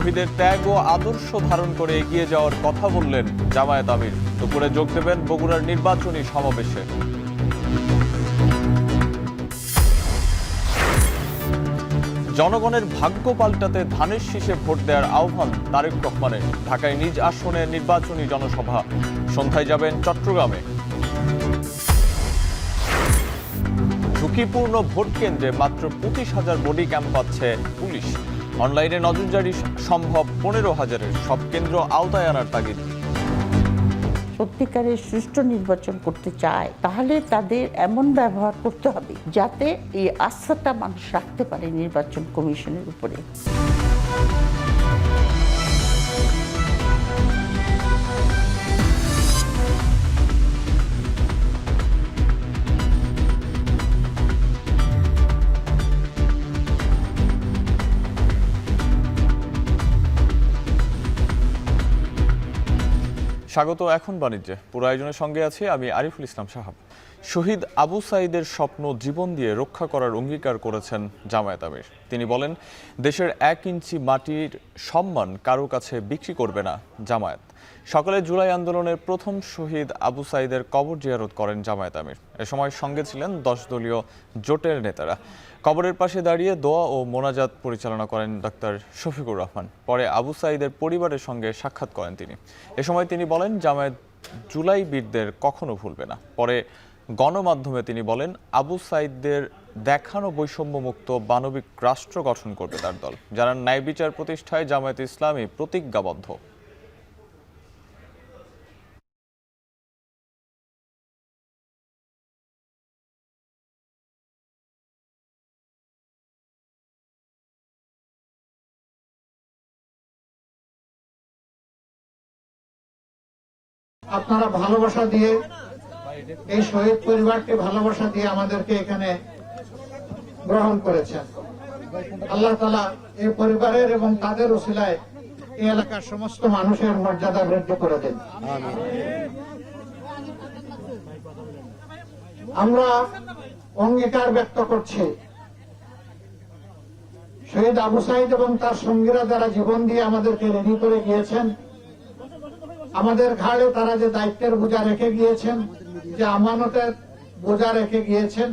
শহীদের ত্যাগ ও আদর্শ ধারণ করে এগিয়ে যাওয়ার কথা বললেন জামায়াত আমির। দুপুরে যোগ দেবেন বগুড়ার নির্বাচনী সমাবেশে। জনগণের ভাগ্য পাল্টাতে ধানের শীষে ভোট দেওয়ার আহ্বান তারেক রহমানের। ঢাকায় নিজ আসনে নির্বাচনী জনসভা। সন্ধ্যায় যাবেন চট্টগ্রামে। ঝুঁকিপূর্ণ ভোট কেন্দ্রে মাত্র 25,000 বডি ক্যাম্প পাচ্ছে পুলিশ। অনলাইনে নজরদারি সম্ভব 15,000-এর। সব কেন্দ্র আওতায় আনার তাগিদ। সত্যিকারের সুষ্ঠু নির্বাচন করতে চায় তাহলে তাদের এমন ব্যবহার করতে হবে যাতে এই আস্থাটা মানুষ রাখতে পারে নির্বাচন কমিশনের উপরে। স্বাগত এখন বাণিজ্যে। পুরো আয়োজনের সঙ্গে আছি আমি আরিফুল ইসলাম সাহাব। শহীদ আবু সাঈদের স্বপ্ন জীবন দিয়ে রক্ষা করার অঙ্গীকার করেছেন জামায়াত আমির। তিনি বলেন, দেশের 1 ইঞ্চি মাটির সম্মান কারো কাছে বিক্রি করবে না জামায়াত। সকালে জুলাই আন্দোলনের প্রথম শহীদ আবু সাঈদের কবর জিয়ারত করেন জামায়াত আমির। এ সময় সঙ্গে ছিলেন 10 দলীয় জোটের নেতারা। কবরের পাশে দাঁড়িয়ে দোয়া ও মোনাজাত পরিচালনা করেন ডাক্তার শফিকুর রহমান। পরে আবু সাঈদের পরিবারের সঙ্গে সাক্ষাৎ করেন তিনি। এ সময় তিনি বলেন, জামায়াত জুলাই বীরদের কখনো ভুলবে না। পরে গণমাধ্যমে তিনি বলেন, আবু সাঈদের দেখানো বৈষম্যমুক্ত মানবিক রাষ্ট্র গঠন করবে তার দল। যারা ন্যায় বিচার প্রতিষ্ঠায় জামায়াত ইসলামী প্রতিজ্ঞাবদ্ধ। আপনারা ভালোবাসা দিয়ে এই শহীদ পরিবারকে ভালোবাসা দিয়ে আমাদেরকে এখানে গ্রহণ করেছেন। আল্লাহ তাআলা এই পরিবারের এবং তাদের উসিলায় এই এলাকার সমস্ত মানুষের মর্যাদা বৃদ্ধি করে দেন। আমরা অঙ্গীকার ব্যক্ত করছি, শহীদ আবু সাঈদ এবং তার সঙ্গীরা যারা জীবন দিয়ে আমাদেরকে রেডি করে গিয়েছেন, আমাদের ঘাড়ে তারা যে দায়িত্বের বোঝা রেখে গিয়েছেন, যে আমানতের বোঝা রেখে গিয়েছেন,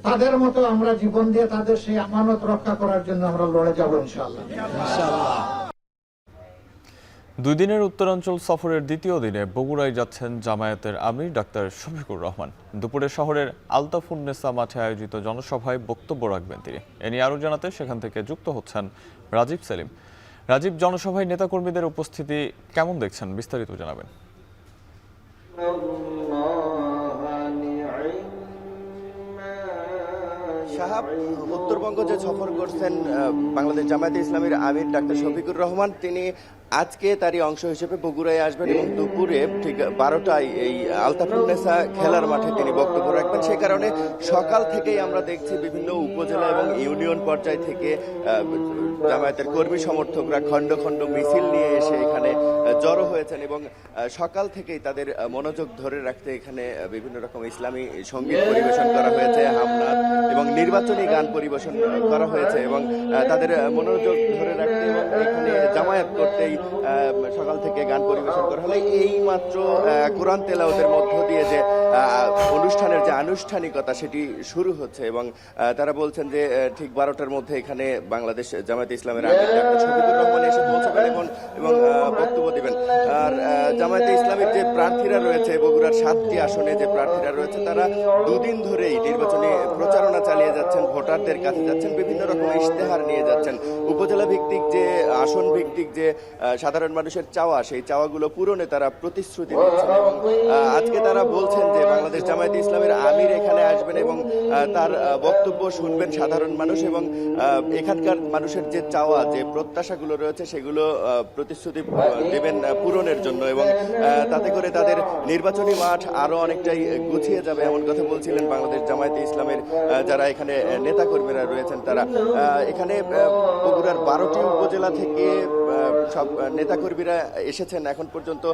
তাদের মতো আমরা জীবন দিয়ে তাদের সেই আমানত রক্ষা করার জন্য আমরা লড়ে যাব ইনশাআল্লাহ। 2 দিনের উত্তরাঞ্চল সফরের দ্বিতীয় দিনে বগুড়ায় যাচ্ছেন জামায়াতের আমির ডাক্তার শফিকুর রহমান। দুপুরে শহরের আলতাফুন্নেসা মাঠে আয়োজিত জনসভায় বক্তব্য রাখবেন তিনি। এ নিয়ে আরও জানাতে সেখান থেকে যুক্ত হচ্ছেন রাজীব সেলিম। রাজীব, জনসভায় নেতাকর্মীদের উপস্থিতি কেমন দেখছেন, বিস্তারিত জানাবেন। সাহাব, উত্তরবঙ্গ যে সফর করছেন বাংলাদেশ জামায়াতে ইসলামীর আমির ডাক্তার শফিকুর রহমান, তিনি আজকে তারই অংশ হিসেবে বগুড়ায় আসবেন এবং দুপুরে ঠিক 12টায় এই আলতাফুন্নেসা খেলার মাঠে তিনি বক্তব্য রাখবেন। সে কারণে সকাল থেকেই আমরা দেখছি বিভিন্ন উপজেলা এবং ইউনিয়ন পর্যায় থেকে জামায়াতের কর্মী সমর্থকরা খণ্ড খণ্ড মিছিল নিয়ে এসে এখানে জড়ো হয়েছেন এবং সকাল থেকেই তাদের মনোযোগ ধরে রাখতে এখানে বিভিন্ন রকম ইসলামী সঙ্গীত পরিবেশন করা হয়েছে, হামনাত এবং নির্বাচনী গান পরিবেশন করা হয়েছে এবং তাদের মনোযোগ ধরে রাখতে এবং এখানে জামায়াত করতেই সকাল থেকে গান পরিবেশন করা হলে এই মাত্র কোরআন তেলাওয়াতের মধ্য দিয়ে যে অনুষ্ঠানের যে আনুষ্ঠানিকতা সেটি শুরু হচ্ছে এবং তারা বলছেন যে ঠিক 12টার মধ্যে এখানে বাংলাদেশ জামায়াতে ইসলামের আমির ডাক্তার শফিকুর রহমান এসে পৌঁছবেন এবং বক্তব্য দিবেন। আর জামায়াতে ইসলামের যে প্রার্থীরা রয়েছে, বগুড়ার 7টি আসনে যে প্রার্থীরা রয়েছে, তারা 2 দিন ধরেই নির্বাচনী প্রচারণা চালিয়ে যাচ্ছেন, ভোটারদের কাছে যাচ্ছেন, বিভিন্ন রকম ইশতেহার নিয়ে যাচ্ছেন। উপজেলা ভিত্তিক যে আসন ভিত্তিক যে সাধারণ মানুষের চাওয়া, সেই চাওয়াগুলো পূরণে তারা প্রতিশ্রুতি দিচ্ছেন এবং আজকে তারা বলছেন যে বাংলাদেশ জামায়াতে ইসলামের আমির এখানে আসবেন এবং তার বক্তব্য শুনবেন সাধারণ মানুষ এবং এখানকার মানুষের যে চাওয়া, যে প্রত্যাশাগুলো রয়েছে সেগুলো প্রতিশ্রুতি দেবেন পূরণের জন্য এবং তাতে করে তাদের নির্বাচনী মাঠ আরো অনেকটাই গুছিয়ে যাবে, এমন কথা বলছিলেন বাংলাদেশ জামায়াতে ইসলামের যারা এখানে নেতাকর্মীরা রয়েছেন। তারা এখানে বগুড়ার 12টি উপজেলা থেকে সব নেতাকর্মীরা এসেছেন। এখন পর্যন্ত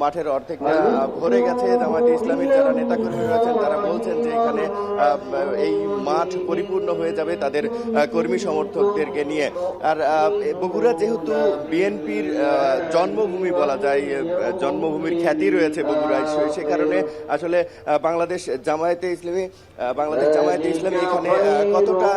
মাঠের অর্ধেকটা ভরে গেছে। জামায়াতে ইসলামীর যারা নেতাকর্মী রয়েছেন তারা বলছেন যে এখানে এই মাঠ পরিপূর্ণ হয়ে যাবে তাদের কর্মী সমর্থকদেরকে নিয়ে। আর বগুড়া যেহেতু বিএনপির জন্মভূমি বলা যায়, জন্মভূমির খ্যাতি রয়েছে বগুড়ায়, সে কারণে আসলে বাংলাদেশ জামায়াতে ইসলামী এখানে কতটা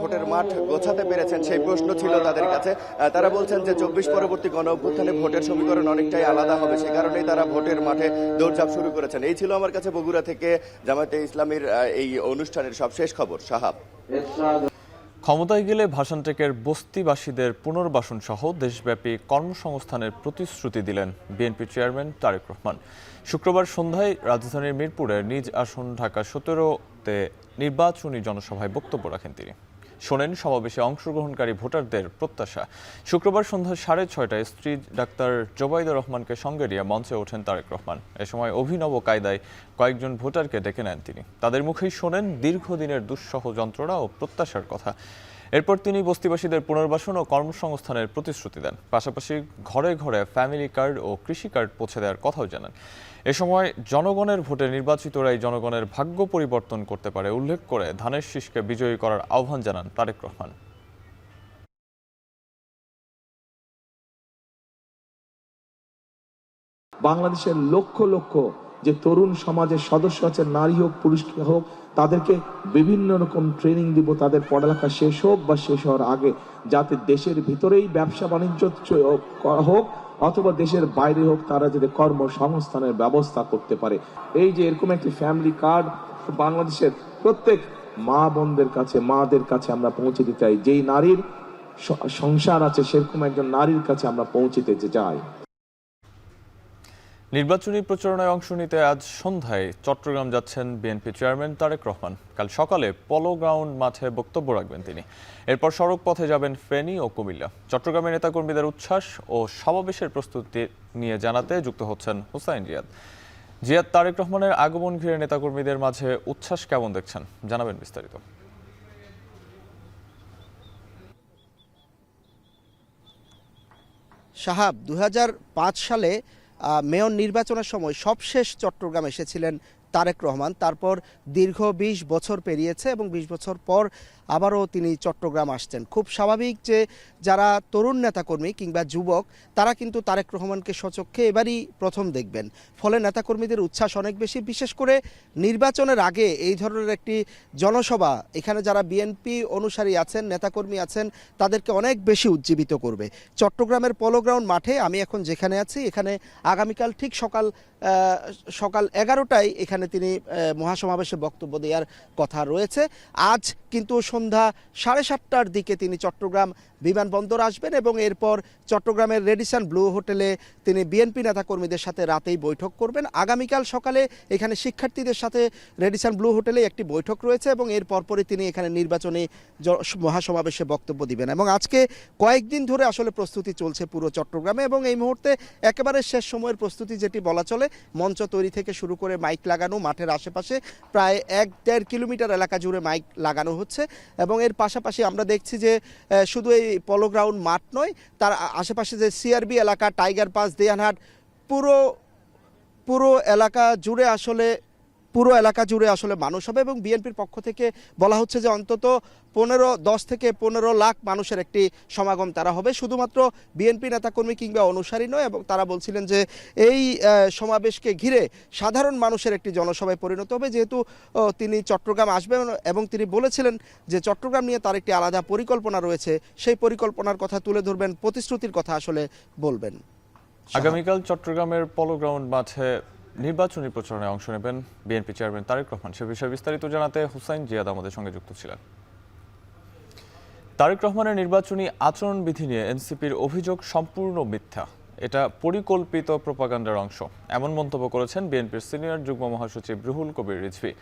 ভোটের মাঠ গোছাতে পেরেছেন সেই প্রশ্ন ছিল তাদের কাছে। তারা বলছেন যে 24 পরবর্তী গণ অভ্যুত্থানে ভোটের সমীকরণ অনেকটাই আলাদা হবে, সে কারণেই তারা ভোটের মাঠে দৌড়ঝাঁপ শুরু করেছেন। এই ছিল আমার কাছে বগুড়া থেকে জামায়াতে ইসলামীর এই অনুষ্ঠানের সবশেষ খবর। সাহাব, ক্ষমতায় গেলে ভাসানটেকের বস্তিবাসীদের পুনর্বাসন সহ দেশব্যাপী কর্মসংস্থানের প্রতিশ্রুতি দিলেন বিএনপি চেয়ারম্যান তারেক রহমান। শুক্রবার সন্ধ্যায় রাজধানীর মিরপুরের নিজ আসন ঢাকা 17-তে নির্বাচনী জনসভায় বক্তব্য রাখেন তিনি। শোনেন সমাবেশে অংশগ্রহণকারী ভোটারদের প্রত্যাশা। শুক্রবার সন্ধ্যা 6:30টায় স্ত্রী ডাক্তার জোবাইদা রহমানকে সঙ্গে নিয়ে মঞ্চে ওঠেন তারেক রহমান। এ সময় অভিনব কায়দায় কয়েকজন ভোটারকে ডেকে নেন তিনি। তাদের মুখেই শোনেন দীর্ঘদিনের দুঃসহ যন্ত্রণা ও প্রত্যাশার কথা। এরপর তিনি বস্তিবাসীদের পুনর্বাসন ও কর্মসংস্থানের প্রতিশ্রুতি দেন। পাশাপাশি ঘরে ঘরে ফ্যামিলি কার্ড ও কৃষি কার্ড পৌঁছে দেওয়ার কথাও জানান। এ সময় জনগণের ভোটে নির্বাচিতরাই জনগণের ভাগ্য পরিবর্তন করতে পারে উল্লেখ করে ধানের শীষকে বিজয়ী করার আহ্বান জানান তারেক রহমান। বাংলাদেশের লক্ষ লক্ষ যে তরুণ সমাজের সদস্য আছে, নারী হোক পুরুষ হোক, তাদেরকে বিভিন্ন রকম ট্রেনিং দিব, তাদের পড়ালেখা শেষ হোক বা শেষ হওয়ার আগে, যাতে দেশের ভিতরেই ব্যবসা বাণিজ্য হোক অথবা দেশের বাইরে হোক, তারা যাতে কর্মসংস্থানের ব্যবস্থা করতে পারে। এই যে এরকম একটি ফ্যামিলি কার্ড বাংলাদেশের প্রত্যেক মা বোনদের কাছে, মাদের কাছে আমরা পৌঁছে দিতে চাই। যেই নারীর সংসার আছে সেরকম একজন নারীর কাছে আমরা পৌঁছে দিতে চাই। নির্বাচনী প্রচারণায় অংশ নিতে আজ সন্ধ্যায় চট্টগ্রাম যাচ্ছেন বিএনপি চেয়ারম্যান তারেক রহমান। কাল সকালে পলো গ্রাউন্ড মাঠে বক্তব্য রাখবেন তিনি। এরপর সড়ক পথে যাবেন ফেনী ও কুমিল্লা। চট্টগ্রামের নেতাকর্মীদের উচ্ছ্বাস ও সমাবেশের প্রস্তুতি নিয়ে জানাতে যুক্ত হচ্ছেন হুসাইন জিয়াদ। তারেক রহমানের আগমন ঘিরে নেতাকর্মীদের মাঝে উচ্ছ্বাস কেমন দেখছেন, জানাবেন বিস্তারিত। সাহাব, 2005 সালে মেয়র নির্বাচনের সময় সবশেষ চট্টগ্রাম এসেছিলেন তারেক রহমান। তারপর দীর্ঘ 20 বছর পেরিয়েছে এবং 20 বছর পর আবারও তিনি চট্টগ্রাম আসছেন। খুব স্বাভাবিক যে যারা তরুণ নেতাকর্মী কিংবা যুবক তারা কিন্তু তারেক রহমানকে স্বচক্ষে এবারই প্রথম দেখবেন। ফলে নেতাকর্মীদের উচ্ছ্বাস অনেক বেশি, বিশেষ করে নির্বাচনের আগে এই ধরনের একটি জনসভা এখানে যারা বিএনপি অনুসারী আছেন, নেতাকর্মী আছেন, তাদেরকে অনেক বেশি উজ্জীবিত করবে। চট্টগ্রামের পলো গ্রাউন্ড মাঠে আমি এখন যেখানে আছি, এখানে আগামীকাল ঠিক সকাল 11টায় এখানে তিনি মহাসমাবেশে বক্তব্য দেওয়ার কথা রয়েছে। আজ কিন্তু সন্ধ্যা 7:30টার দিকে তিনি চট্টগ্রাম বিমানবন্দর আসবেন এবং এরপর চট্টগ্রামের রেডিসন ব্লু হোটেলে তিনি বিএনপি নেতাকর্মীদের সাথে রাতেই বৈঠক করবেন। আগামীকাল সকালে এখানে শিক্ষার্থীদের সাথে রেডিসন ব্লু হোটেলে একটি বৈঠক রয়েছে এবং এর পরপরই তিনি এখানে নির্বাচনী মহাসমাবেশে বক্তব্য দিবেন। এবং আজকে কয়েকদিন ধরে আসলে প্রস্তুতি চলছে পুরো চট্টগ্রামে এবং এই মুহূর্তে একেবারে শেষ সময়ের প্রস্তুতি যেটি বলা চলে। মঞ্চ তৈরি থেকে শুরু করে মাইক লাগানো, মাঠের আশেপাশে প্রায় 1-1.5 কিলোমিটার এলাকা জুড়ে মাইক লাগানো হচ্ছে এবং এর পাশাপাশি আমরা দেখছি যে শুধু এই পলো গ্রাউন্ড মাঠ নয়, তার আশেপাশে যে সিআরবি এলাকা, টাইগার পাস, দেয়ানহাট, পুরো এলাকা জুড়ে আসলে মানুষ হবে এবং বিএনপির পক্ষ থেকে বলা হচ্ছে যে অন্তত 10 থেকে 15 লাখ মানুষের একটি সমাগম তারা হবে, শুধুমাত্র বিএনপি নেতাকর্মী কিংবা অনুসারী নয়। এবং তারা বলছিলেন যে এই সমাবেশকে ঘিরে সাধারণ মানুষের একটি জনসভায় পরিণত হবে, যেহেতু তিনি চট্টগ্রাম আসবেন এবং তিনি বলেছিলেন যে চট্টগ্রাম নিয়ে তার একটি আলাদা পরিকল্পনা রয়েছে, সেই পরিকল্পনার কথা তুলে ধরবেন, প্রতিশ্রুতির কথা আসলে বলবেন। আগামীকাল চট্টগ্রামের পলো গ্রাউন্ড মাঠে নির্বাচনী প্রচারণায় অংশ নেবেন বিএনপি চেয়ারম্যান তারেক রহমান। সে বিষয়ে বিস্তারিত জানাতে হুসাইন জিয়াদ আমাদের সঙ্গে যুক্ত ছিলেন। তারেক রহমানের নির্বাচনী আচরণবিধি নিয়ে এনসিপির অভিযোগ সম্পূর্ণ মিথ্যা, এটা পরিকল্পিত প্রোপাগান্ডার অংশ, এমন মন্তব্য করেছেন বিএনপির সিনিয়র যুগ্ম মহাসচিব রুহুল কবির রিজভী।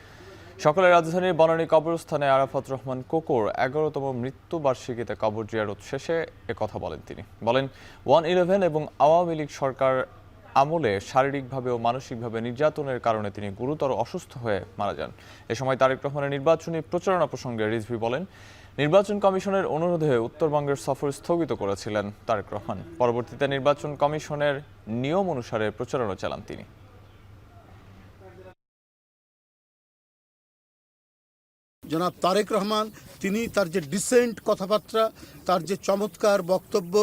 সকালে রাজধানীর বনানী কবরস্থানে আরাফাত রহমান কোকোর 11তম মৃত্যুবার্ষিকীতে কবর জিয়ারত শেষে একথা বলেন তিনি। বলেন 1-11 এবং আওয়ামী লীগ সরকার আমলে শারীরিকভাবে ও মানসিকভাবে নির্যাতনের কারণে তিনি গুরুতর অসুস্থ হয়ে মারা যান। এ সময় তারেক রহমানের নির্বাচনী প্রচারণা প্রসঙ্গে রিজভী বলেন, নির্বাচন কমিশনের অনুরোধে উত্তরবঙ্গের সফর স্থগিত করেছিলেন তারেক রহমান। পরবর্তীতে নির্বাচন কমিশনের নিয়ম অনুসারে প্রচারণা চালান তিনি। জনাব তারেক রহমান তিনি তার যে ডিসেন্ট কথাবার্তা, তার যে চমৎকার বক্তব্য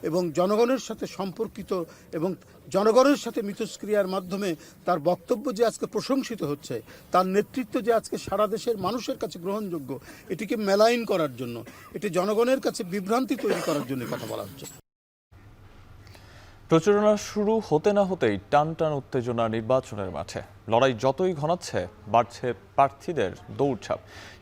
এবং জনগণের সাথে সম্পর্কিত এবং জনগণের সাথে মিথস্ক্রিয়ার মাধ্যমে তার বক্তব্য যে আজকে প্রশংসিত হচ্ছে, তার নেতৃত্ব যে আজকে সারা দেশের মানুষের কাছে গ্রহণযোগ্য, এটিকে মেলাইন করার জন্য, এটি জনগণের কাছে বিভ্রান্তি তৈরি করার জন্য কথা বলা হচ্ছে। প্রচারণা শুরু হতে না হতেই টান টান উত্তেজনা নির্বাচনের মাঠে। লড়াই যতই ঘনাচ্ছে বাড়ছে প্রার্থীদের দৌড়ঝাঁপ।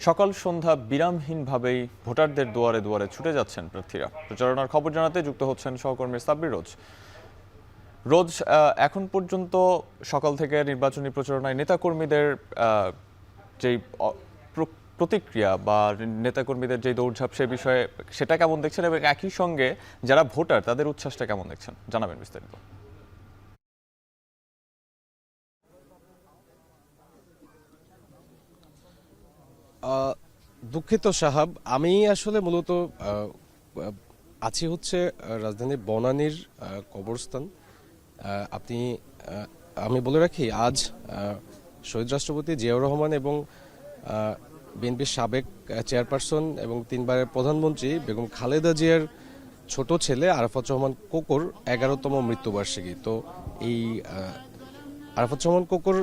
সকাল সন্ধ্যা বিরামহীনভাবেই ভোটারদের দুয়ারে দুয়ারে ছুটে যাচ্ছেন প্রার্থীরা। প্রচারণার খবর জানাতে যুক্ত হচ্ছেন সহকর্মী সাব্বির রোজ। এখন পর্যন্ত সকাল থেকে নির্বাচনী প্রচারণায় নেতাকর্মীদের যেই প্রতিক্রিয়া বা নেতাকর্মীদের যে দৌড়ঝাঁপ সে বিষয়ে সেটা কেমন দেখছেন, এবং একই সঙ্গে যারা ভোটার তাদের উচ্ছ্বাসটা কেমন দেখছেন, জানাবেন বিস্তারিত। দুঃখিত সাহাব, আমি আসলে মূলত আছি হচ্ছে রাজধানীর বনানীর কবরস্থান। আমি বলে রাখি, আজ শহীদ রাষ্ট্রপতি জিয়াউর রহমান এবং বিএনপির সাবেক চেয়ারপারসন এবং 3 বারের প্রধানমন্ত্রী বেগম খালেদা জিয়ার ছোট ছেলে আরাফাত রহমান কোকোর 11তম মৃত্যুবার্ষিকী। তো এই আরাফাত রহমান কোকোর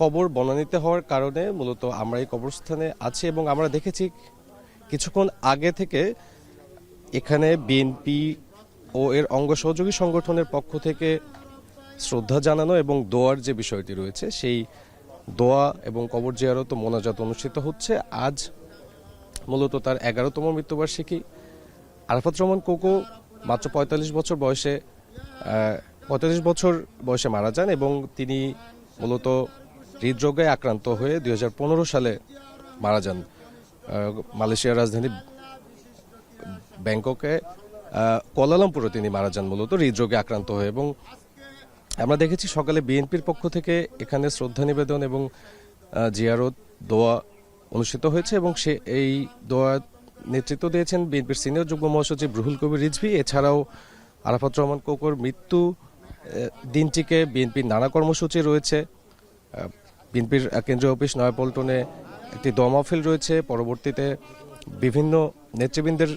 কবর বনানীতে হওয়ার কারণে মূলত আমরা এই কবরস্থানে আছি, এবং আমরা দেখেছি কিছুক্ষণ আগে থেকে এখানে বিএনপি ও এর অঙ্গ সহযোগী সংগঠনের পক্ষ থেকে শ্রদ্ধা জানানো এবং দোয়ার যে বিষয়টি রয়েছে, সেই দোয়া এবং কবর জিয়ারত ও মোনাজাত অনুষ্ঠিত হচ্ছে। আজ মূলত তার 11তম মৃত্যুবার্ষিকী। আরাফাত রহমান কোকো মাত্র 45 বছর বয়সে মারা যান, এবং তিনি মূলত হৃদরোগে আক্রান্ত হয়ে 2015 সালে মারা যান। মালয়েশিয়ার রাজধানী ব্যাংককে কুয়ালালামপুরে তিনি মারা যান মূলত হৃদরোগে আক্রান্ত হয়ে। এবং আমরা দেখেছি সকালে বিএনপির পক্ষ থেকে এখানে শ্রদ্ধা নিবেদন এবং জিয়ারত দোয়া অনুষ্ঠিত হয়েছে, এবং এই দোয়া নেতৃত্ব দিয়েছেন বিএনপির সিনিয়র যুগ্ম মহাসচিব রুহুল কবির রিজভী। এছাড়াও আরাফাত রহমান কোকোর মৃত্যু দিনটিকে বিএনপির নানা কর্মসূচি রয়েছে। বিএনপির কেন্দ্রীয় অফিস নয়াপল্টনে একটি দোয়া মাহফিল রয়েছে। পরবর্তীতে বিভিন্ন নেতৃবৃন্দের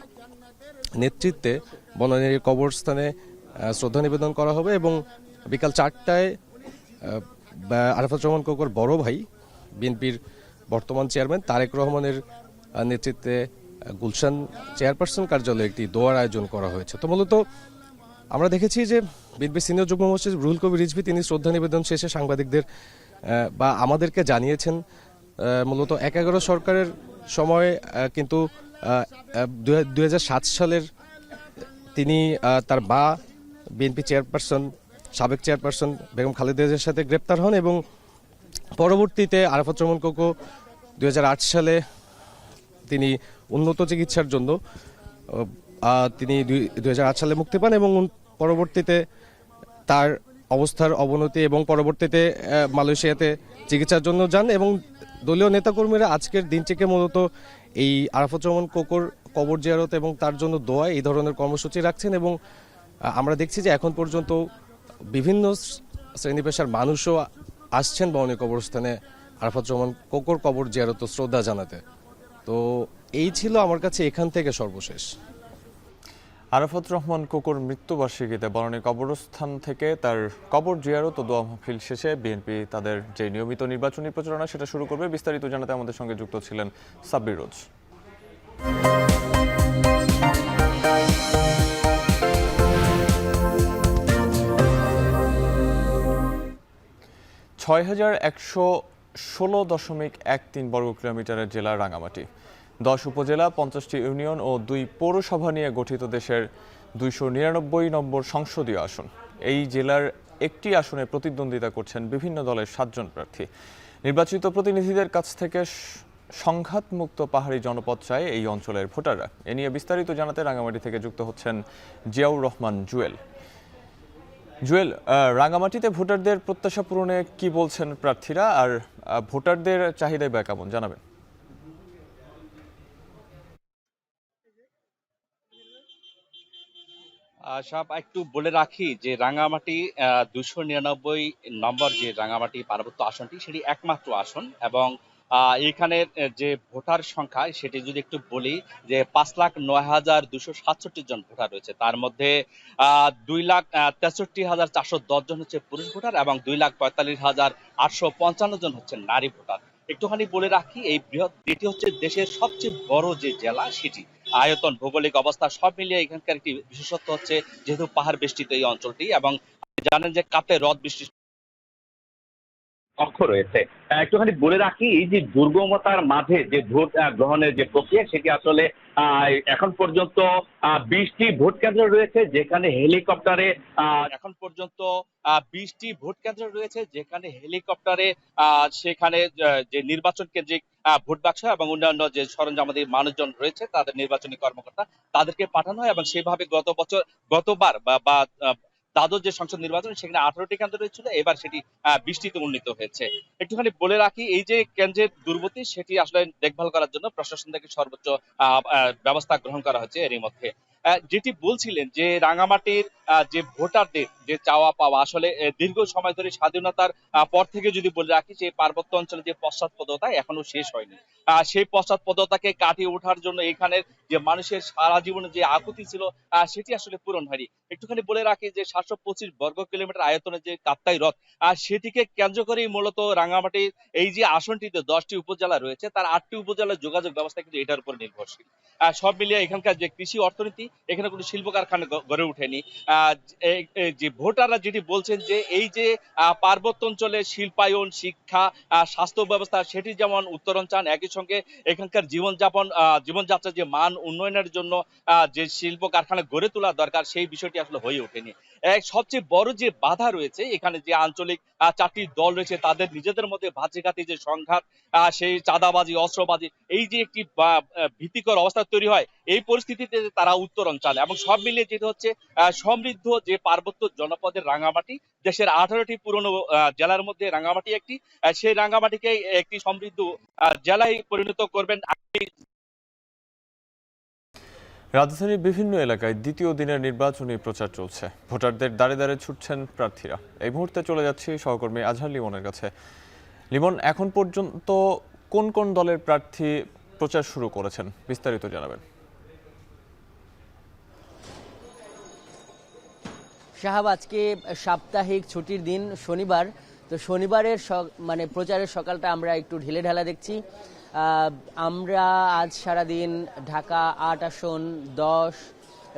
নেতৃত্বে বনানীর কবরস্থানে শ্রদ্ধা নিবেদন করা হবে, এবং বিকাল 4টায় আরাফাত রহমান কোকোর বড় ভাই বিএনপির বর্তমান চেয়ারম্যান তারেক রহমানের নেতৃত্বে গুলশান চেয়ারপারসন কার্যালয়ে একটি দোয়ার আয়োজন করা হয়েছে। তো মূলত আমরা দেখেছি যে বিএনপির সিনিয়র যুগ্ম মহাসচিব রুহুল কবির রিজভী তিনি শ্রদ্ধা নিবেদন শেষে সাংবাদিকদের বা আমাদেরকে জানিয়েছেন মূলত 11 সরকারের সময় কিন্তু 2007 সালের তিনি তার মা বিএনপি চেয়ারপারসন সাবেক চেয়ারপারসন বেগম খালেদা জিয়ার সাথে গ্রেপ্তার হন, এবং পরবর্তীতে আরাফাত রহমান কোকো 2008 সালে তিনি উন্নত চিকিৎসার জন্য তিনি 2008 সালে মুক্তি পান, এবং পরবর্তীতে তার অবস্থার অবনতি এবং পরবর্তীতে মালয়েশিয়াতে চিকিৎসার জন্য যান। এবং দলীয় নেতাকর্মীরা আজকের দিনটিকে মূলত এই আরাফাত রহমান কোকোর কবর জিয়ারত এবং তার জন্য দোয়া এই ধরনের কর্মসূচি রাখছেন। এবং আমরা দেখছি যে এখন পর্যন্ত বিভিন্ন শ্রেণী পেশার মানুষও আসছেন বনানী কবরস্থানে আরাফাত রহমান কোকোর কবর জিয়ারত শ্রদ্ধা জানাতে। তো এই ছিল আমার কাছে এখান থেকে সর্বশেষ। আরাফাত রহমান কোকোর মৃত্যুবার্ষিকীতে বনানী কবরস্থান থেকে তার কবর জিয়ারত ও দোয়া মাহফিল শেষে বিএনপি তাদের যে নিয়মিত নির্বাচনী প্রচারণা সেটা শুরু করবে। বিস্তারিত জানাতে আমাদের সঙ্গে যুক্ত ছিলেন সাব্বির রোজ। 6116.13 বর্গ কিলোমিটারের জেলা রাঙামাটি। 10 উপজেলা, 50টি ইউনিয়ন ও 2 পৌরসভা নিয়ে গঠিত দেশের 299 নম্বর সংসদীয় আসন। এই জেলার একটি আসনে প্রতিদ্বন্দ্বিতা করছেন বিভিন্ন দলের 7 জন প্রার্থী। নির্বাচিত প্রতিনিধিদের কাছ থেকে সংঘাতমুক্ত পাহাড়ি জনপদ চায় এই অঞ্চলের ভোটাররা। এ নিয়ে বিস্তারিত জানাতে রাঙামাটি থেকে যুক্ত হচ্ছেন জিয়াউর রহমান জুয়েল। রাঙামাটিতে ভোটারদের প্রত্যাশা পূরণে কি বলছেন প্রার্থীরা, আর ভোটারদের চাহিদাই বা কেমন, জানাবেন। সব একটু বলে রাখি যে রাঙামাটি 299 নম্বর যে রাঙামাটি পার্বত্য আসনটি সেটি একমাত্র আসন এবং এখানে যে ভোটার সংখ্যা সেটি যদি একটু বলি যে 5,09,267 জন ভোটার রয়েছে, তার মধ্যে 2,63,410 জন হচ্ছে পুরুষ ভোটার এবং 2,45,855 জন হচ্ছে নারী ভোটার। একটুখানি বলে রাখি এটি হচ্ছে দেশের সবচেয়ে বড় যে জেলা সেটি, আয়তন, ভৌগোলিক অবস্থা সব মিলিয়ে এখানকার একটি বিশেষত্ব হচ্ছে যেহেতু পাহাড় বেষ্টিত এই অঞ্চলটি এবং জানেন যে কাপে হ্রদ বৃষ্টি কক্ষ রয়েছে। একটুখানি বলে রাখি এই যে দুর্গমতার মাঝে যে ভোট গ্রহণের যে প্রক্রিয়া সেটি আসলে এখন পর্যন্ত 20টি ভোট কেন্দ্র রয়েছে যেখানে হেলিকপ্টারে এখন পর্যন্ত 20টি ভোট কেন্দ্র রয়েছে যেখানে হেলিকপ্টারে সেখানে যে নির্বাচন কেন্দ্রিক ভোট বাক্স এবং অন্যান্য যে সরঞ্জামাদি মানুষজন রয়েছে তাদের নির্বাচনী কর্মকর্তা তাদেরকে পাঠানো হয় এবং সেভাবে গতবার বা দ্বাদশ যে সংসদ নির্বাচন সেখানে 18টি কেন্দ্র রয়েছিল, এবার সেটি 20টিতে উন্নীত হয়েছে। একটুখানি বলে রাখি এই যে কেন্দ্রের দুর্গতি সেটি আসলে দেখভাল করার জন্য প্রশাসন থেকে সর্বোচ্চ ব্যবস্থা গ্রহণ করা হচ্ছে। এরই মধ্যে যেটি বলছিলেন যে রাঙামাটির যে ভোটারদের যে চাওয়া পাওয়া আসলে দীর্ঘ সময় ধরে স্বাধীনতার পর থেকে যদি বলে রাখি যে পার্বত্য অঞ্চলে যে পশ্চাৎপদতা এখনো শেষ হয়নি, সেই পশ্চাৎপদতাকে কাটিয়ে ওঠার জন্য এখানের যে মানুষের সারা জীবনে যে আকুতি ছিল সেটি আসলে পূরণ হয়নি। একটুখানি বলে রাখি যে 725 বর্গ কিলোমিটার আয়তনের যে কাপ্তাই হ্রদ সেটিকে কেন্দ্র করেই মূলত রাঙামাটির এই যে আসনটিতে 10টি উপজেলা রয়েছে তার 8টি উপজেলার যোগাযোগ ব্যবস্থা কিন্তু এটার উপর নির্ভরশীল। সব মিলিয়ে এখানকার যে কৃষি অর্থনীতি এখানে কোনো শিল্প কারখানা গড়ে ওঠেনি। যে ভোটাররা যেটি বলছেন যে এই যে পার্বত্য অঞ্চলে শিল্পায়ন, শিক্ষা, স্বাস্থ্য ব্যবস্থা সেটি যেমন উত্তরণ চান, একই সঙ্গে এখানকার জীবনযাত্রার যে মান উন্নয়নের জন্য যে শিল্প কারখানা গড়ে তোলা দরকার সেই বিষয়টি আসলে হয়ে ওঠেনি। সবচেয়ে বড় যে বাধা রয়েছে এখানে যে আঞ্চলিক 4টি দল রয়েছে তাদের নিজেদের মধ্যে ভাতৃঘাতী যে সংঘাত, সেই চাঁদাবাজি, অস্ত্রবাজি, এই যে একটি ভীতিকর অবস্থা তৈরি হয় এই পরিস্থিতিতে তারা উত্তরণ চান এবং সব মিলিয়ে যেটা হচ্ছে সমৃদ্ধ যে পার্বত্য জনপদের রাঙামাটি, দেশের 18টি পুরনো জেলার মধ্যে রাঙামাটি একটি, সেই রাঙামাটিকে একটি সমৃদ্ধ জেলায় পরিণত করবেন। রাজধানীর বিভিন্ন এলাকায় দ্বিতীয় দিনের নির্বাচনী প্রচার চলছে। ভোটারদের দাঁড়ে দাঁড়ে ছুটছেন প্রার্থীরা। এই মুহূর্তে চলে যাচ্ছি সহকর্মী আজহার লিমনের কাছে। লিমন, এখন পর্যন্ত কোন কোন দলের প্রার্থী প্রচার শুরু করেছেন, বিস্তারিত জানাবেন। সাহাব, আজকে সাপ্তাহিক ছুটির দিন শনিবার, তো শনিবারের মানে প্রচারের সকালটা আমরা একটু ঢিলে ঢালা দেখছি। আমরা আজ সারাদিন ঢাকা 8 আসন, 10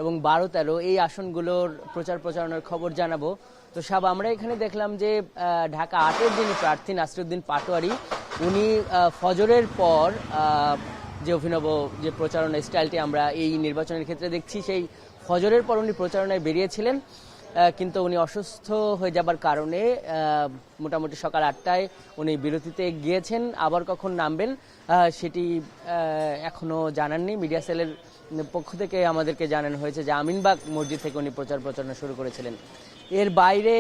এবং 12, 13 এই আসনগুলোর প্রচারণার খবর জানাবো। তো সাব, আমরা এখানে দেখলাম যে ঢাকা 8-এর যিনি প্রার্থী নাসিরউদ্দিন পাটোয়ারি, উনি ফজরের পর যে অভিনব যে প্রচারণা স্টাইলটি আমরা এই নির্বাচনের ক্ষেত্রে দেখছি, সেই ফজরের পর উনি প্রচারণায় বেরিয়েছিলেন, কিন্তু উনি অসুস্থ হয়ে যাবার কারণে মোটামুটি সকাল 8টায় উনি বিরতিতে গিয়েছেন। আবার কখন নামবেন সেটি এখনো জানাননি। মিডিয়া সেলের পক্ষ থেকে আমাদেরকে জানানো হয়েছে যে আমিনবাগ মসজিদ থেকে উনি প্রচারণা শুরু করেছিলেন। এর বাইরে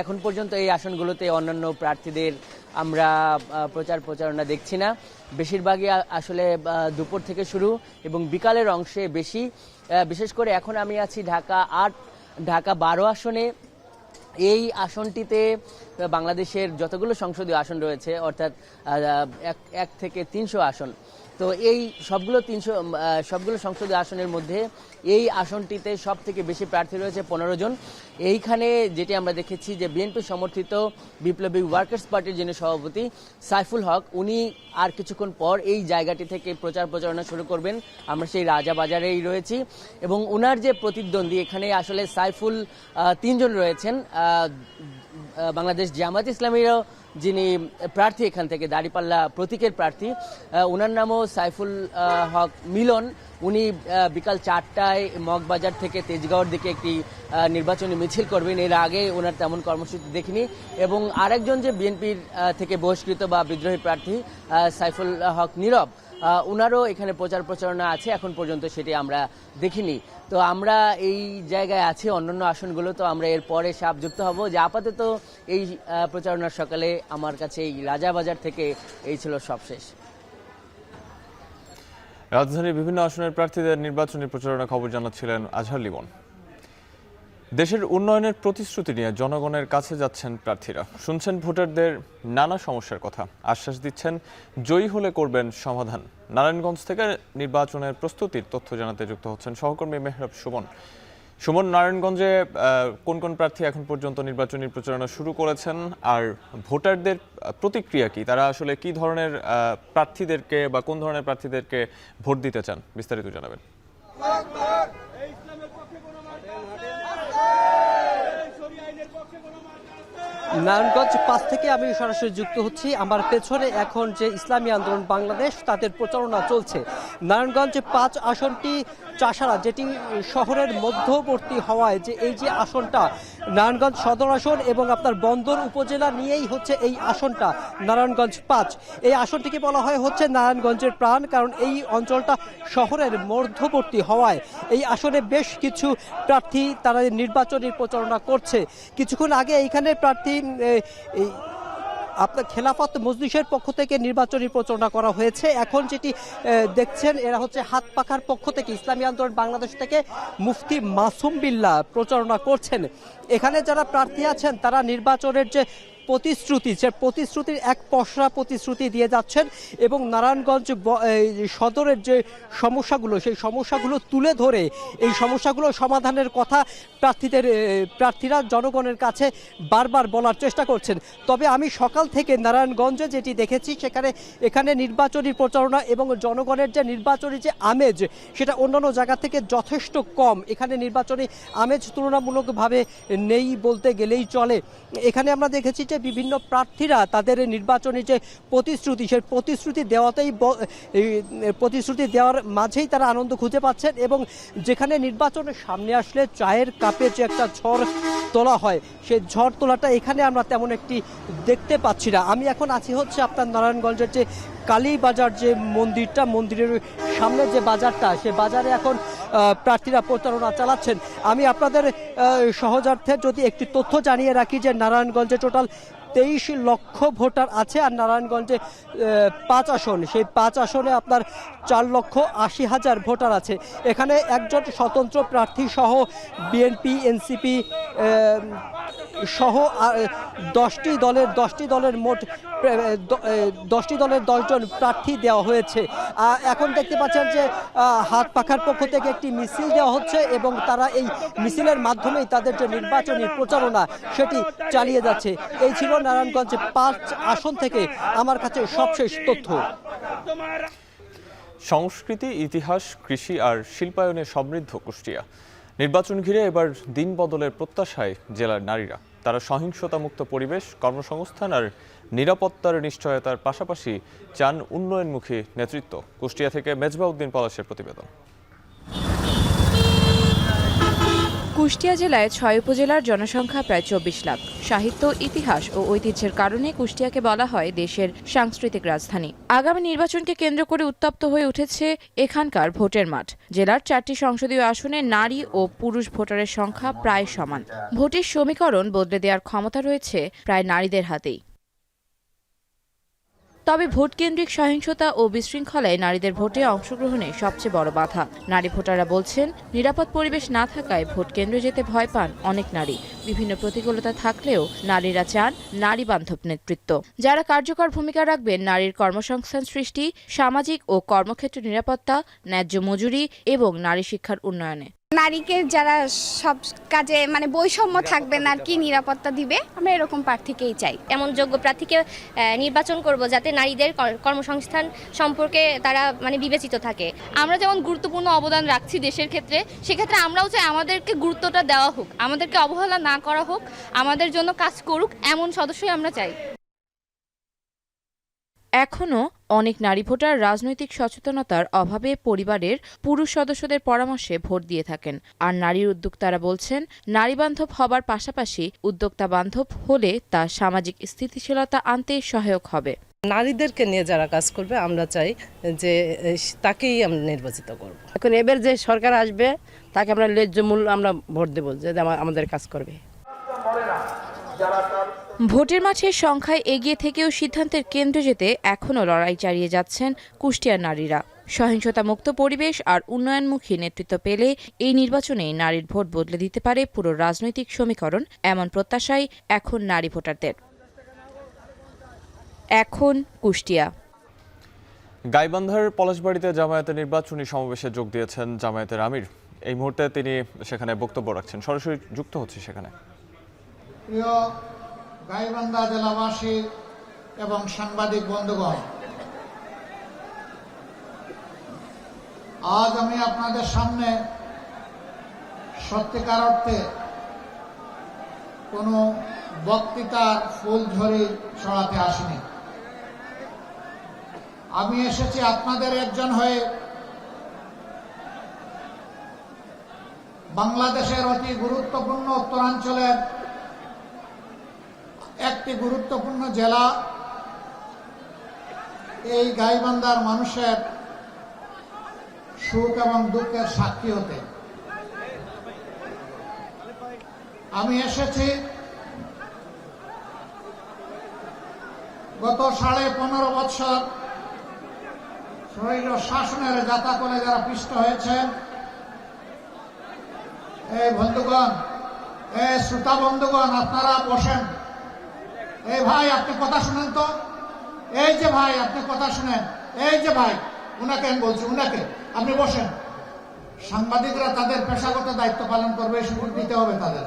এখন পর্যন্ত এই আসনগুলোতে অন্যান্য প্রার্থীদের আমরা প্রচারণা দেখছি না। বেশিরভাগই আসলে দুপুর থেকে শুরু এবং বিকালের অংশে বেশি। বিশেষ করে এখন আমি আছি ঢাকা 8, ঢাকা 12 আসনে। এই আসনটিতে বাংলাদেশের যতগুলো সংসদীয় আসন রয়েছে, অর্থাৎ 1 থেকে 300 আসন, তো এই সবগুলো সংসদীয় আসনের মধ্যে এই আসনটিতে সব থেকে বেশি প্রার্থী রয়েছে 15 জন। এইখানে যেটি আমরা দেখেছি যে বিএনপি সমর্থিত বিপ্লবী ওয়ার্কার্স পার্টির যিনি সভাপতি সাইফুল হক, উনি আর কিছুক্ষণ পর এই জায়গাটি থেকে প্রচারণা শুরু করবেন। আমরা সেই রাজাবাজারেই রয়েছি এবং ওনার যে প্রতিদ্বন্দ্বী, এখানে আসলে সাইফুল 3 জন রয়েছেন। বাংলাদেশ জামায়াত ইসলামীরও যিনি প্রার্থী এখান থেকে, দাঁড়িপাল্লা প্রতীকের প্রার্থী, ওনার নামও সাইফুল হক মিলন। উনি বিকাল 4টায় মগবাজার থেকে তেজগাঁওয়ের দিকে একটি নির্বাচনী মিছিল করবেন। এর আগে ওনার তেমন কর্মসূচি দেখিনি। এবং আরেকজন যে বিএনপির থেকে বহিষ্কৃত বা বিদ্রোহী প্রার্থী সাইফুল হক নীরব, ওনারও এখানে প্রচারণা আছে, এখন পর্যন্ত সেটি আমরা দেখিনি। তো আমরা এই জায়গায় আছি। অন্যান্য আসনগুলো তো আমরা এর পরে সাপ যুক্ত হব। যে আপাতত এই প্রচারণার সকালে আমার কাছে এই রাজাবাজার থেকে এই ছিল সবশেষ। রাজধানীর বিভিন্ন আসনের প্রার্থীদের নির্বাচনী প্রচারণা খবর জানাচ্ছিলেন আজহার লিমন। দেশের উন্নয়নের প্রতিশ্রুতি নিয়ে জনগণের কাছে যাচ্ছেন প্রার্থীরা, শুনছেন ভোটারদের নানা সমস্যার কথা, আশ্বাস দিচ্ছেন জয়ী হলে করবেন সমাধান। নারায়ণগঞ্জ থেকে নির্বাচনের প্রস্তুতির তথ্য জানাতে যুক্ত হচ্ছেন সহকর্মী মেহরাব সুমন। নারায়ণগঞ্জে কোন কোন প্রার্থী এখন পর্যন্ত নির্বাচনী প্রচারণা শুরু করেছেন, আর ভোটারদের প্রতিক্রিয়া কি? তারা আসলে কি ধরনের প্রার্থীদেরকে বা কোন ধরনের প্রার্থীদেরকে ভোট দিতে চান, বিস্তারিত জানাবেন। নারায়ণগঞ্জ 5 থেকে আমি সরাসরি যুক্ত হচ্ছি। আমার পেছনে এখন যে ইসলামী আন্দোলন বাংলাদেশ তাদের প্রচারণা চলছে। নারায়ণগঞ্জ 5 আসনটি চাষারা, যেটি শহরের মধ্যবর্তী হওয়ায় যে এই যে আসনটা নারায়ণগঞ্জ সদর আসন এবং আপনার বন্দর উপজেলা নিয়েই হচ্ছে এই আসনটা নারায়ণগঞ্জ 5। এই আসনটিকে বলা হয় হচ্ছে নারায়ণগঞ্জের প্রাণ, কারণ এই অঞ্চলটা শহরের মধ্যবর্তী হওয়ায় এই আসনে বেশ কিছু প্রার্থী তারা নির্বাচনী প্রচারণা করছে। কিছুক্ষণ আগে এইখানে প্রার্থী আপনার খেলাফত মজলিসের পক্ষ থেকে নির্বাচনী প্রচারণা করা হয়েছে। এখন যেটি দেখছেন এরা হচ্ছে হাত পাখার পক্ষ থেকে ইসলামী আন্দোলন বাংলাদেশ থেকে মুফতি মাসুম বিল্লাহ প্রচারণা করছেন। এখানে যারা প্রার্থী আছেন তারা নির্বাচনের যে প্রতিশ্রুতি, সে প্রতিশ্রুতির এক পসরা প্রতিশ্রুতি দিয়ে যাচ্ছেন এবং নারায়ণগঞ্জ সদরের যে সমস্যাগুলো সেই সমস্যাগুলো তুলে ধরে এই সমস্যাগুলো সমাধানের কথা প্রার্থীরা জনগণের কাছে বারবার বলার চেষ্টা করছেন। তবে আমি সকাল থেকে নারায়ণগঞ্জে যেটি দেখেছি এখানে নির্বাচনী প্রচারণা এবং জনগণের যে নির্বাচনী যে আমেজ সেটা অন্যান্য জায়গা থেকে যথেষ্ট কম। এখানে নির্বাচনী আমেজ তুলনামূলকভাবে নেই বলতে গেলেই চলে। এখানে আমরা দেখেছি যে বিভিন্ন প্রার্থীরা তাদের নির্বাচনী যে প্রতিশ্রুতি সেই প্রতিশ্রুতি দেওয়ার মাঝেই তারা আনন্দ খুঁজে পাচ্ছেন এবং যেখানে নির্বাচনের সামনে আসলে চায়ের কাপে যে একটা ঝড় তোলা হয় সেই ঝড় তোলাটা এখানে আমরা তেমন একটি দেখতে পাচ্ছি না। আমি এখন আছি হচ্ছে আপনার নারায়ণগঞ্জের যে কালীবাজার যে মন্দিরটা, মন্দিরের সামনে যে বাজারটা, সে বাজারে এখন প্রার্থীরা প্রচারণা চালাচ্ছেন। আমি আপনাদের সহজার্থে যদি একটি তথ্য জানিয়ে রাখি যে নারায়ণগঞ্জে টোটাল 23 লক্ষ ভোটার আছে আর নারায়ণগঞ্জে 5 আসন, সেই 5 আসনে আপনার 4,80,000 ভোটার আছে। এখানে একজন স্বতন্ত্র প্রার্থী সহ বিএনপি, এনসিপি সহ 10টি দলের মোট 10টি দলের 10 জন প্রার্থী দেওয়া হয়েছে। এখন দেখতে পাচ্ছেন যে হাত পাখার পক্ষ থেকে একটি মিছিল দেওয়া হচ্ছে এবং তারা এই মিছিলের মাধ্যমেই তাদের যে নির্বাচনী প্রচারণা সেটি চালিয়ে যাচ্ছে। এই ছিল নারায়ণগঞ্জ 5 আসন থেকে আমার কাছে সবশেষ তথ্য। সংস্কৃতি, ইতিহাস, কৃষি আর শিল্পায়নে সমৃদ্ধ কুষ্টিয়া। নির্বাচন ঘিরে এবার দিন বদলের প্রত্যাশায় জেলার নারীরা। তারা সহিংসতামুক্ত পরিবেশ, কর্মসংস্থান আর নিরাপত্তার নিশ্চয়তার পাশাপাশি চান উন্নয়নমুখী নেতৃত্ব। কুষ্টিয়া থেকে মেজবাউদ্দিন পলাশের প্রতিবেদন। কুষ্টিয়া জেলায় 6 উপজেলার জনসংখ্যা প্রায় 24 লাখ। সাহিত্য, ইতিহাস ও ঐতিহ্যের কারণে কুষ্টিয়াকে বলা হয় দেশের সাংস্কৃতিক রাজধানী। আগামী নির্বাচনকে কেন্দ্র করে উত্তপ্ত হয়ে উঠেছে এখানকার ভোটের মাঠ। জেলার 4টি সংসদীয় আসনে নারী ও পুরুষ ভোটারের সংখ্যা প্রায় সমান। ভোটের সমীকরণ বদলে দেওয়ার ক্ষমতা রয়েছে প্রায় নারীদের হাতেই। তবে ভোটকেন্দ্রিক সহিংসতা ও বিশৃঙ্খলায় নারীদের ভোটে অংশগ্রহণে সবচেয়ে বড় বাধা। নারী ভোটাররা বলছেন, নিরাপদ পরিবেশ না থাকায় ভোট কেন্দ্রে যেতে ভয় পান অনেক নারী। বিভিন্ন প্রতিকূলতা থাকলেও নারীরা চান নারী বান্ধব নেতৃত্ব, যারা কার্যকর ভূমিকা রাখবেন নারীর কর্মসংস্থান সৃষ্টি, সামাজিক ও কর্মক্ষেত্র নিরাপত্তা, ন্যায্য মজুরি এবং নারী শিক্ষার উন্নয়নে। নারীকে যারা সব কাজে বৈষম্য থাকবে না আর কি নিরাপত্তা দিবে, আমরা এরকম প্রার্থীকেই চাই। এমন যোগ্য প্রার্থীকে নির্বাচন করব যাতে নারীদের কর্মসংস্থান সম্পর্কে তারা বিবেচিত থাকে। আমরা যেমন গুরুত্বপূর্ণ অবদান রাখছি দেশের ক্ষেত্রে, সেক্ষেত্রে আমরাও চাই আমাদেরকে গুরুত্বটা দেওয়া হোক, আমাদেরকে অবহেলা না করা হোক, আমাদের জন্য কাজ করুক এমন সদস্যই আমরা চাই। এখনও অনেক নারী ভোটার রাজনৈতিক সচেতনতার অভাবে পরিবারের পুরুষ সদস্যদের পরামর্শে ভোট দিয়ে থাকেন। আর নারীর উদ্যোক্তারা বলছেন, নারী বান্ধব হবার পাশাপাশি উদ্যোক্তা বান্ধব হলে তা সামাজিক স্থিতিশীলতা আনতে সহায়ক হবে। নারীদেরকে নিয়ে যারা কাজ করবে আমরা চাই যে তাকেই আমরা নির্বাচিত করব। এখন এবার যে সরকার আসবে তাকে আমরা ন্যায্য মূল্য আমরা ভোট দেব, যে আমাদের কাজ করবে। ভোটের মাঠে সংখ্যায় এগিয়ে থেকেও সিদ্ধান্তের কেন্দ্রে যেতে এখনও লড়াই চালিয়ে যাচ্ছেন কুষ্টিয়ার নারীরা। সহিংসতা মুক্ত পরিবেশ আর উন্নয়নমুখী নেতৃত্ব পেলে এই নির্বাচনে নারীর ভোট বদলে দিতে পারে পুরো রাজনৈতিক সমীকরণ, এমন প্রত্যাশাই এখন নারী ভোটারদের। এখন কুষ্টিয়া। গাইবান্ধার পলাশবাড়িতে জামায়াতের নির্বাচনী সমাবেশে যোগ দিয়েছেন জামায়াতের আমির। এই মুহূর্তে তিনি সেখানে বক্তব্য রাখছেন, সরাসরি যুক্ত হচ্ছে সেখানে। প্রিয় গাইবান্ধা জেলাবাসী এবং সাংবাদিক বন্ধুগণ, আজ আমি আপনাদের সামনে সত্যিকার অর্থে কোনো বক্তৃতার ফুলঝড়ি ছড়াতে আসিনি। আমি এসেছি আপনাদের একজন হয়ে বাংলাদেশের অতি গুরুত্বপূর্ণ উত্তরাঞ্চলের একটি গুরুত্বপূর্ণ জেলা এই গাইবান্ধার মানুষের সুখ এবং দুঃখের সাক্ষী হতে। আমি এসেছি গত 15.5 বছর শরীর শাসনের যাতাকলে যারা পিষ্ট হয়েছেন, এই বন্ধুগণ, এই শ্রোতা বন্ধুগণ, আপনারা বসেন। এই ভাই আপনি কথা শুনেন তো, এই যে ভাই আপনি কথা শুনেন, এই যে ভাই, উনাকে আমি বলছি, উনাকে আপনি বসেন। সাংবাদিকরা তাদের পেশাগত দায়িত্ব পালন করবে, সুযোগ দিতে হবে তাদের।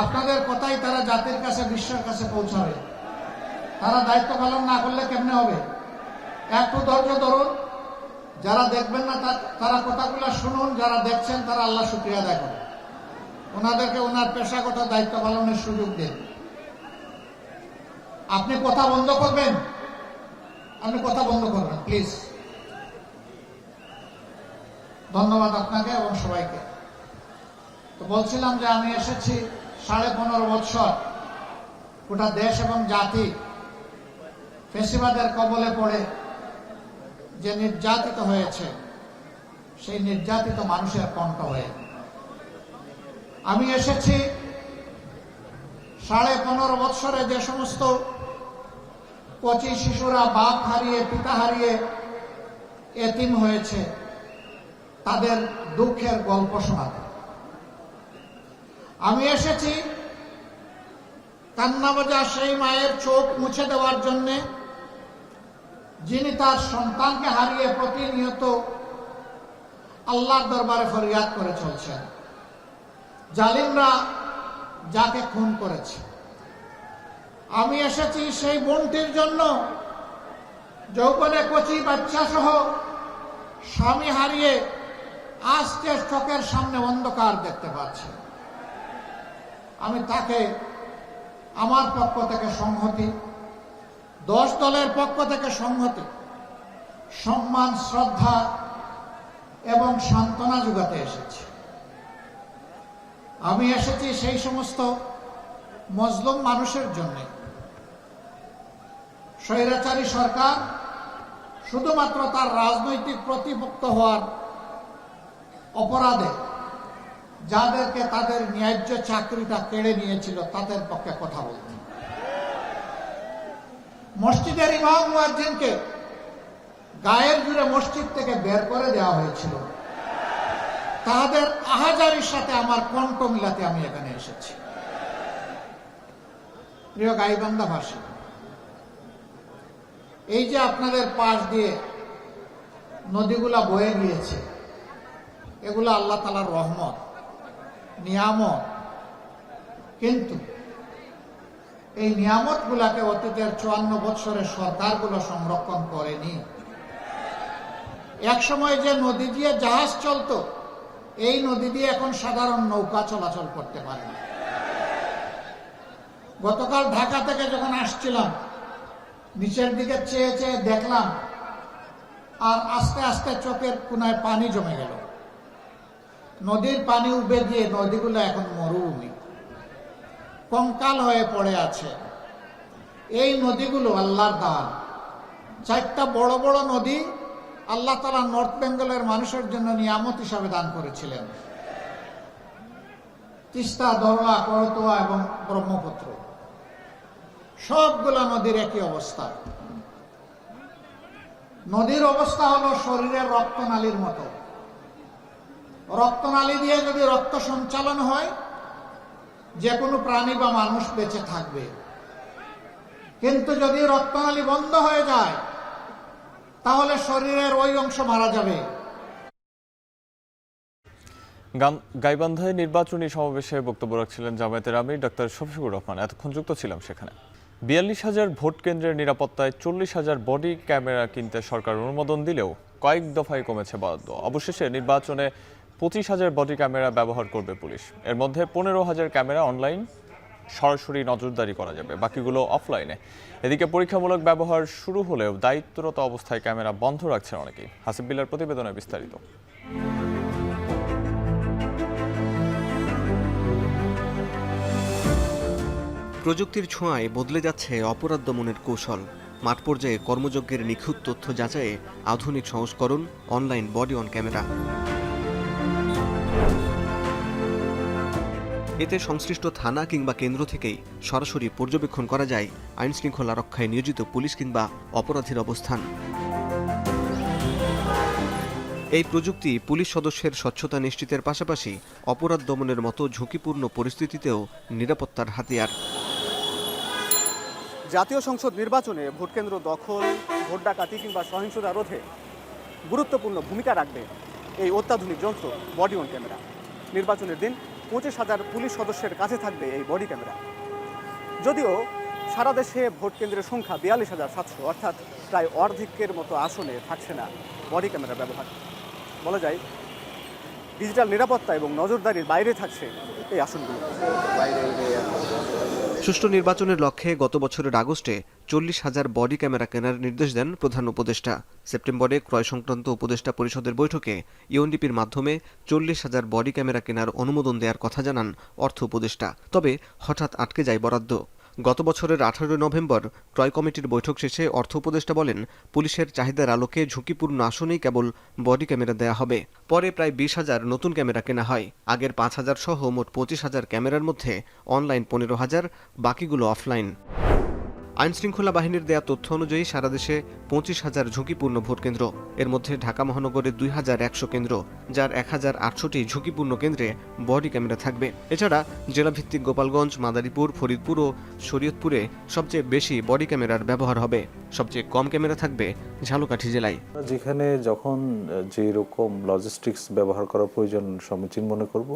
আপনাদের কথাই তারা জাতির কাছে, বিশ্বের কাছে পৌঁছাবে। তারা দায়িত্ব পালন না করলে কেমনে হবে? একটু ধৈর্য ধরুন। যারা দেখবেন না তারা কথাগুলো শুনুন, যারা দেখছেন তারা আল্লাহ শুকরিয়া আদায় করুন। ওনাদেরকে ওনার পেশাগত দায়িত্ব পালনের সুযোগ দিন। আপনি কথা বন্ধ করবেন, আপনি কথা বন্ধ করবেন প্লিজ। ধন্যবাদ আপনাকে এবং সবাইকে। তো বলছিলাম যে আমি এসেছি 15.5 বছর গোটা দেশ এবং জাতি ফ্যাসিবাদের কবলে পড়ে যে নির্যাতিত হয়েছে, সেই নির্যাতিত মানুষের কণ্ঠ হয়ে। আমি এসেছি 15.5 বছরে যে সমস্ত কচি শিশুরা বাপ হারিয়ে, পিতা হারিয়ে এতিম হয়েছে, তাদের দুঃখের গল্প শোনাতে। আমি এসেছি কান্নাবাজা সেই মায়ের চোখ মুছে দেওয়ার জন্যে, যিনি তার সন্তানকে হারিয়ে প্রতিনিয়ত আল্লাহর দরবারে ফরিয়াদ করে চলছেন। জালিমরা যাকে খুন করেছে। আমি এসেছি সেই বোনটির জন্য, যৌবনে কচি বাচ্চা সহ স্বামী হারিয়ে আজকে চোখের সামনে অন্ধকার দেখতে পাচ্ছে। আমি তাকে আমার পক্ষ থেকে সংহতি, 10 দলের পক্ষ থেকে সংহতি, সম্মান, শ্রদ্ধা এবং সান্ত্বনা যোগাতে এসেছি। আমি এসেছি সেই সমস্ত মজলুম মানুষের জন্য। স্বৈরাচারী সরকার শুধুমাত্র তার রাজনৈতিক প্রতিপক্ষ হওয়ার অপরাধে যাদেরকে তাদের ন্যায্য চাকরিটা কেড়ে নিয়েছিল, তাদের পক্ষে কথা বলতেন। মসজিদের ইমাম মুয়াজ্জিনকে গায়ের জুড়ে মসজিদ থেকে বের করে দেওয়া হয়েছিল। তাদের আহাজারির সাথে আমার কণ্ঠ মিলাতে আমি এখানে এসেছি। প্রিয় গাইবান্ধাবাসী, এই যে আপনাদের পাশ দিয়ে নদীগুলা বয়ে গিয়েছে, এগুলো আল্লাহ তাআলার রহমত, নিয়ামত। কিন্তু এই নিয়ামত গুলাকে অতীতের 54 বছরের সরকারগুলো সংরক্ষণ করেনি। এক সময় যে নদী দিয়ে জাহাজ চলতো, এই নদী দিয়ে এখন সাধারণ নৌকা চলাচল করতে পারে না। গতকাল ঢাকা থেকে যখন আসছিলাম, নিচের দিকে চেয়ে চেয়ে দেখলাম, আর আস্তে আস্তে চোখের কোনায় পানি জমে গেল। নদীর পানি উবে গিয়ে নদীগুলো এখন মরুভূমি, কঙ্কাল হয়ে পড়ে আছে। এই নদীগুলো আল্লাহর দান। 4টা বড় বড় নদী আল্লাহ তাআলা নর্থ বেঙ্গলের মানুষের জন্য নিয়ামত হিসাবে দান করেছিলেন। তিস্তা, ধরলা, করতোয়া এবং ব্রহ্মপুত্র, সবগুলা নদীর একই অবস্থা। নদীর অবস্থা হলো শরীরের রক্তনালীর মতো। রক্তনালী দিয়ে যদি রক্ত সঞ্চালন হয়, যে কোনো প্রাণী বা মানুষ বেঁচে থাকবে। কিন্তু যদি রক্তনালী বন্ধ হয়ে যায়, তাহলে শরীরের ওই অংশ মারা যাবে। গাইবান্ধায় নির্বাচনী সমাবেশে বক্তব্য রাখছিলেন জামায়াতের আমির ডাক্তার শফিকুর রহমান। এতক্ষণ যুক্ত ছিলাম সেখানে। ৪২,০০০ ভোট কেন্দ্রের নিরাপত্তায় ৪০,০০০ বডি ক্যামেরা কিনতে সরকার অনুমোদন দিলেও কয়েক দফায় কমেছে বরাদ্দ। অবশেষে নির্বাচনে ২৫,০০০ বডি ক্যামেরা ব্যবহার করবে পুলিশ। এর মধ্যে ১৫,০০০ ক্যামেরা অনলাইন সরাসরি নজরদারি করা যাবে, বাকিগুলো অফলাইনে। এদিকে পরীক্ষামূলক ব্যবহার শুরু হলেও দায়িত্বরত অবস্থায় ক্যামেরা বন্ধ রাখছেন অনেকেই। হাসিব বিল্লার প্রতিবেদনে বিস্তারিত। প্রযুক্তির ছোঁয়ায় বদলে যাচ্ছে অপরাধ দমনের কৌশল। মাঠ পর্যায়ে কর্মযজ্ঞের নিখুঁত তথ্য যাচাইয়ে আধুনিক সংস্করণ, অনলাইন বডি অন ক্যামেরা। এতে সংশ্লিষ্ট থানা কিংবা কেন্দ্র থেকেই সরাসরি পর্যবেক্ষণ করা যায় আইন শৃঙ্খলা রক্ষায় নিয়োজিত পুলিশ কিংবা অপরাধীর অবস্থান। এই প্রযুক্তি পুলিশ সদস্যের স্বচ্ছতা নিশ্চিতের পাশাপাশি অপরাধ দমনের মতো ঝুঁকিপূর্ণ পরিস্থিতিতেও নিরাপত্তার হাতিয়ার। জাতীয় সংসদ নির্বাচনে ভোটকেন্দ্র দখল, ভোট ডাকাতি কিংবা সহিংসতা রোধে গুরুত্বপূর্ণ ভূমিকা রাখবে এই অত্যাধুনিক যন্ত্র বডি অন ক্যামেরা। নির্বাচনের দিন ২৫,০০০ পুলিশ সদস্যের কাছে থাকবে এই বডি ক্যামেরা। যদিও সারা দেশে ভোট কেন্দ্রের সংখ্যা ৪২,৭০০, অর্থাৎ প্রায় অর্ধেকের মতো আসনে থাকছে না বডি ক্যামেরা ব্যবহার। বলা যায় ডিজিটাল নিরাপত্তা এবং নজরদারির বাইরে থাকছে এই আসনগুলো। সুষ্ঠু নির্বাচনের লক্ষ্যে গত বছরের আগস্টে ৪০,০০০ বডি ক্যামেরা কেনার নির্দেশ দেন প্রধান উপদেষ্টা। সেপ্টেম্বরে ক্রয় সংক্রান্ত উপদেষ্টা পরিষদের বৈঠকে ইউএনডিপির মাধ্যমে ৪০,০০০ বডি ক্যামেরা কেনার অনুমোদন দেওয়ার কথা জানান অর্থ উপদেষ্টা। তবে হঠাৎ আটকে যায় বরাদ্দ। গত বছরের ১৮ নভেম্বর ক্রয় কমিটির বৈঠক শেষে অর্থ উপদেষ্টা বলেন, পুলিশের চাহিদার আলোকে ঝুঁকিপূর্ণ আসনেই কেবল বডি ক্যামেরা দেয়া হবে। পরে প্রায় ২০,০০০ নতুন ক্যামেরা কেনা হয়। আগের ৫,০০০ সহ মোট ২৫,০০০ ক্যামেরার মধ্যে অনলাইন ১৫,০০০, বাকিগুলো অফলাইন। আইন শৃঙ্খলা বাহিনীর দেয়া তথ্য অনুযায়ী সারা দেশে ২৫,০০০ ঝুঁকিপূর্ণ ভোটকেন্দ্র। এর মধ্যে ঢাকা মহানগরে ২,১০০ কেন্দ্র, যার ১,৮০০টি ঝুঁকিপূর্ণ কেন্দ্রে বডি ক্যামেরা থাকবে। এছাড়া জেলাভিত্তিক গোপালগঞ্জ, মাদারীপুর, ফরিদপুর ও শরীয়তপুরে সবচেয়ে বেশি বডি ক্যামেরার ব্যবহার হবে। সবচেয়ে কম ক্যামেরা থাকবে ঝালকাঠি জেলায়। যেখানে যখন যে রকম লজিস্টিক্স ব্যবহার করার প্রয়োজন সমীচীন মনে করব,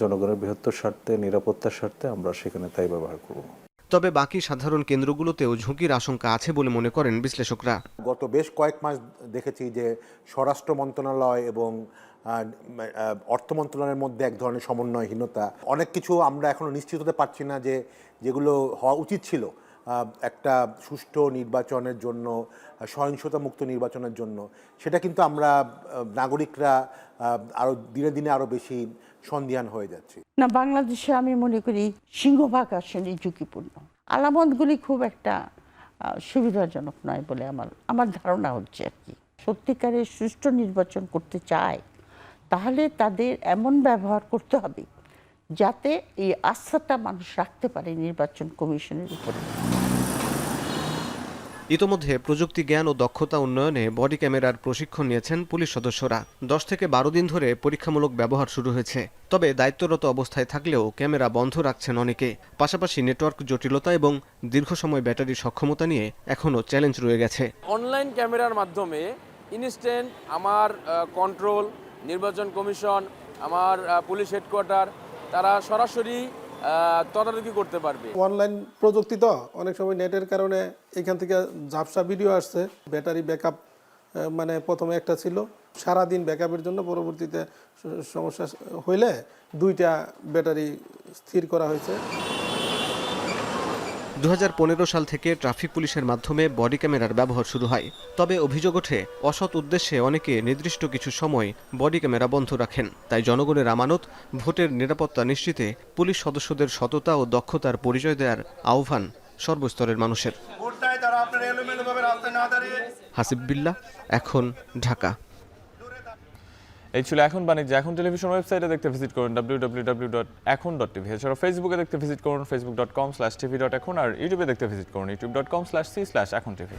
জনগণের বৃহত্তর স্বার্থে, নিরাপত্তার স্বার্থে আমরা সেখানে তাই ব্যবহার করব। তবে বাকি সাধারণ কেন্দ্রগুলোতেও ঝুঁকির আশঙ্কা আছে বলে মনে করেন বিশ্লেষকরা। গত বেশ কয়েক মাস দেখেছি যে স্বরাষ্ট্র মন্ত্রণালয় এবং অর্থ মন্ত্রণালয়ের মধ্যে এক ধরনের সমন্বয়হীনতা। অনেক কিছু আমরা এখনো নিশ্চিত হতে পারছি না যে যেগুলো হওয়া উচিত ছিল একটা সুষ্ঠু নির্বাচনের জন্য, সহিংসতা মুক্ত নির্বাচনের জন্য, সেটা কিন্তু আমরা নাগরিকরা আরো দিনে দিনে আরো বেশি সন্দিহান হয়ে যাচ্ছে। না, বাংলাদেশে আমি মনে করি সিংহভাগ আসনই ঝুঁকিপূর্ণ। আলামতগুলি খুব একটা সুবিধাজনক নয় বলে আমার ধারণা হচ্ছে আর কি। সত্যিকারের সুষ্ঠু নির্বাচন করতে চায়, তাহলে তাদের এমন ব্যবহার করতে হবে যাতে এই আস্থাটা মানুষ রাখতে পারে নির্বাচন কমিশনের উপরে। ইতোমধ্যে প্রযুক্তি জ্ঞান ও দক্ষতা উন্নয়নে বডি ক্যামেরার প্রশিক্ষণ নিয়েছেন পুলিশ সদস্যরা। ১০ থেকে ১২ দিন ধরে পরীক্ষামূলক ব্যবহার শুরু হয়েছে। তবে দায়িত্বরত অবস্থায় থাকলেও ক্যামেরা বন্ধ রাখছেন অনেকে। পাশাপাশি নেটওয়ার্ক জটিলতা এবং দীর্ঘ সময় ব্যাটারি সক্ষমতা নিয়ে এখনও চ্যালেঞ্জ রয়ে গেছে। অনলাইন ক্যামেরার মাধ্যমে ইনস্ট্যান্ট আমার কন্ট্রোল, নির্বাচন কমিশন, আমার পুলিশ হেডকোয়ার্টার, তারা সরাসরি তদারকি করতে পারবে। অনলাইন প্রযুক্তি তো অনেক সময় নেটের কারণে এখান থেকে ঝাপসা ভিডিও আসছে। ব্যাটারি ব্যাকআপ মানে প্রথমে একটা ছিল, সারাদিন ব্যাকআপের জন্য পরবর্তীতে সমস্যা হইলে 2টা ব্যাটারি স্থির করা হয়েছে। ২০১৫ সাল থেকে ট্রাফিক পুলিশের মাধ্যমে বডি ক্যামেরার ব্যবহার শুরু হয়। তবে অভিযোগ ওঠে, অসৎ উদ্দেশ্যে অনেকে নির্দিষ্ট কিছু সময় বডি ক্যামেরা বন্ধ রাখেন। তাই জনগণের আমানত, ভোটের নিরাপত্তা নিশ্চিতে পুলিশ সদস্যদের সততা ও দক্ষতার পরিচয় দেওয়ার আহ্বান সর্বস্তরের মানুষের। হাসিব বিল্লাহ, এখন, ঢাকা। এই ছিল এখন বাণিজ্য। এখন টেলিভিশন ওয়েবসাইটে দেখতে ভিজিট করুন www.ekhon.tv। এছাড়া ফেসবুকে দেখতে ভিজিট করুন facebook.com/tv.ekhon আর ইউটিউবে দেখতে ভিজিট করুন youtube.com/c/ekhon tv।